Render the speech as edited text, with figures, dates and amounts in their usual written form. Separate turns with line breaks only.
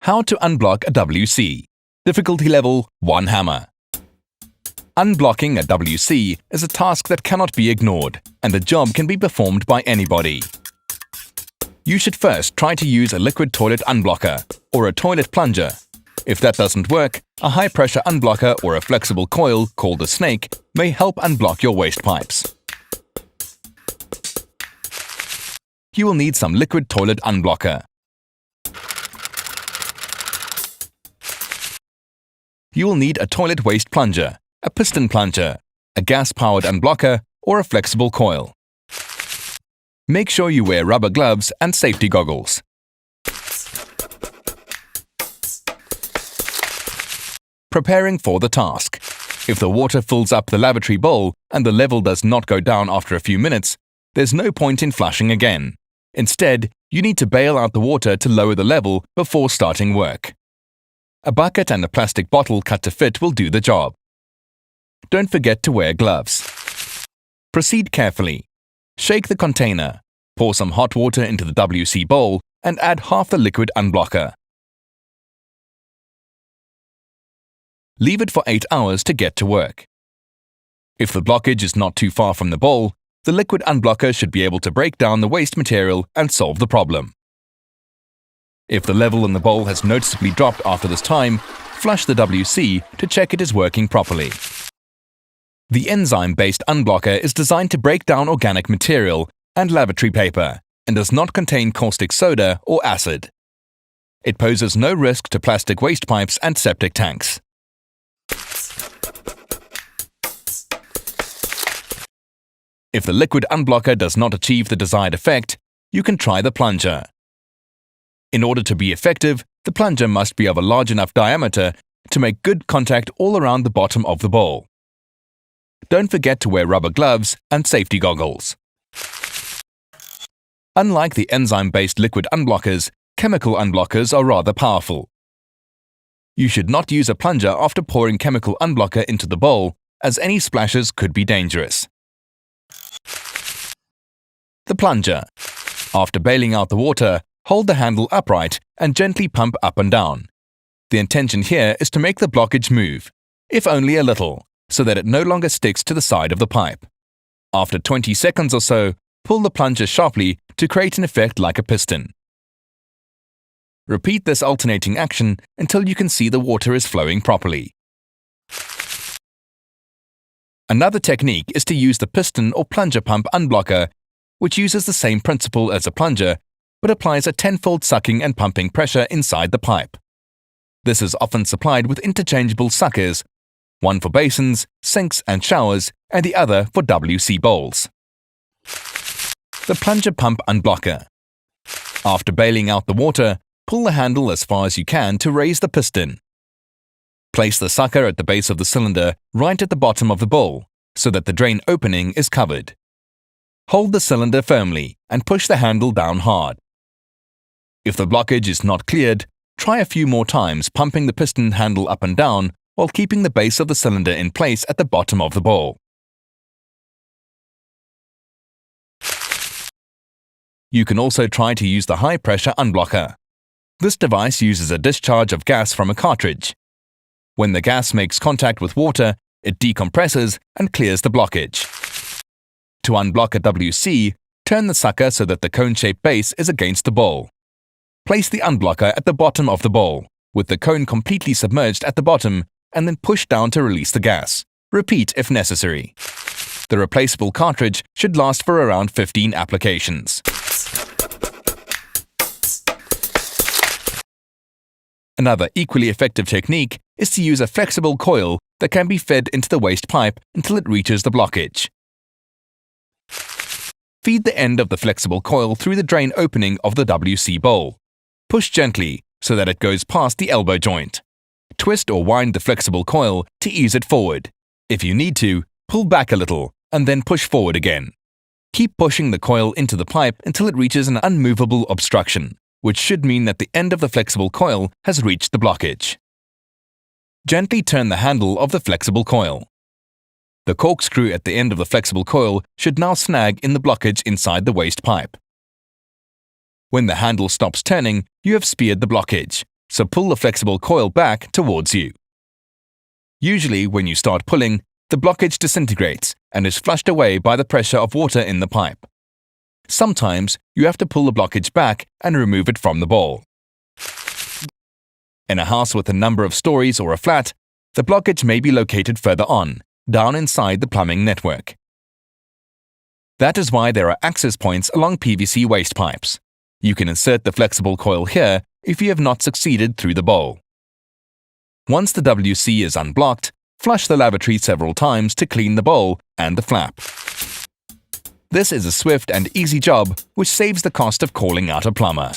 How to unblock a WC. Difficulty level 1 hammer. Unblocking a WC is a task that cannot be ignored, and the job can be performed by anybody. You should first try to use a liquid toilet unblocker or a toilet plunger. If that doesn't work, a high-pressure unblocker or a flexible coil called a snake may help unblock your waste pipes. You will need some liquid toilet unblocker. You will need a toilet waste plunger, a piston plunger, a gas-powered unblocker, or a flexible coil. Make sure you wear rubber gloves and safety goggles. Preparing for the task. If the water fills up the lavatory bowl and the level does not go down after a few minutes, there's no point in flushing again. Instead, you need to bail out the water to lower the level before starting work. A bucket and a plastic bottle cut to fit will do the job. Don't forget to wear gloves. Proceed carefully. Shake the container. Pour some hot water into the WC bowl and add half the liquid unblocker. Leave it for 8 hours to get to work. If the blockage is not too far from the bowl, the liquid unblocker should be able to break down the waste material and solve the problem. If the level in the bowl has noticeably dropped after this time, flush the WC to check it is working properly. The enzyme-based unblocker is designed to break down organic material and lavatory paper and does not contain caustic soda or acid. It poses no risk to plastic waste pipes and septic tanks. If the liquid unblocker does not achieve the desired effect, you can try the plunger. In order to be effective, the plunger must be of a large enough diameter to make good contact all around the bottom of the bowl. Don't forget to wear rubber gloves and safety goggles. Unlike the enzyme-based liquid unblockers, chemical unblockers are rather powerful. You should not use a plunger after pouring chemical unblocker into the bowl, as any splashes could be dangerous. The plunger. After bailing out the water, hold the handle upright and gently pump up and down. The intention here is to make the blockage move, if only a little, so that it no longer sticks to the side of the pipe. After 20 seconds or so, pull the plunger sharply to create an effect like a piston. Repeat this alternating action until you can see the water is flowing properly. Another technique is to use the piston or plunger pump unblocker, which uses the same principle as a plunger, but applies a tenfold sucking and pumping pressure inside the pipe. This is often supplied with interchangeable suckers, one for basins, sinks and showers, and the other for WC bowls. The plunger pump unblocker. After bailing out the water, pull the handle as far as you can to raise the piston. Place the sucker at the base of the cylinder right at the bottom of the bowl, so that the drain opening is covered. Hold the cylinder firmly and push the handle down hard. If the blockage is not cleared, try a few more times pumping the piston handle up and down while keeping the base of the cylinder in place at the bottom of the bowl. You can also try to use the high-pressure unblocker. This device uses a discharge of gas from a cartridge. When the gas makes contact with water, it decompresses and clears the blockage. To unblock a WC, turn the sucker so that the cone-shaped base is against the bowl. Place the unblocker at the bottom of the bowl, with the cone completely submerged at the bottom, and then push down to release the gas. Repeat if necessary. The replaceable cartridge should last for around 15 applications. Another equally effective technique is to use a flexible coil that can be fed into the waste pipe until it reaches the blockage. Feed the end of the flexible coil through the drain opening of the WC bowl. Push gently so that it goes past the elbow joint. Twist or wind the flexible coil to ease it forward. If you need to, pull back a little and then push forward again. Keep pushing the coil into the pipe until it reaches an unmovable obstruction, which should mean that the end of the flexible coil has reached the blockage. Gently turn the handle of the flexible coil. The corkscrew at the end of the flexible coil should now snag in the blockage inside the waste pipe. When the handle stops turning, you have speared the blockage, so pull the flexible coil back towards you. Usually, when you start pulling, the blockage disintegrates and is flushed away by the pressure of water in the pipe. Sometimes, you have to pull the blockage back and remove it from the bowl. In a house with a number of stories or a flat, the blockage may be located further on, down inside the plumbing network. That is why there are access points along PVC waste pipes. You can insert the flexible coil here if you have not succeeded through the bowl. Once the WC is unblocked, flush the lavatory several times to clean the bowl and the flap. This is a swift and easy job which saves the cost of calling out a plumber.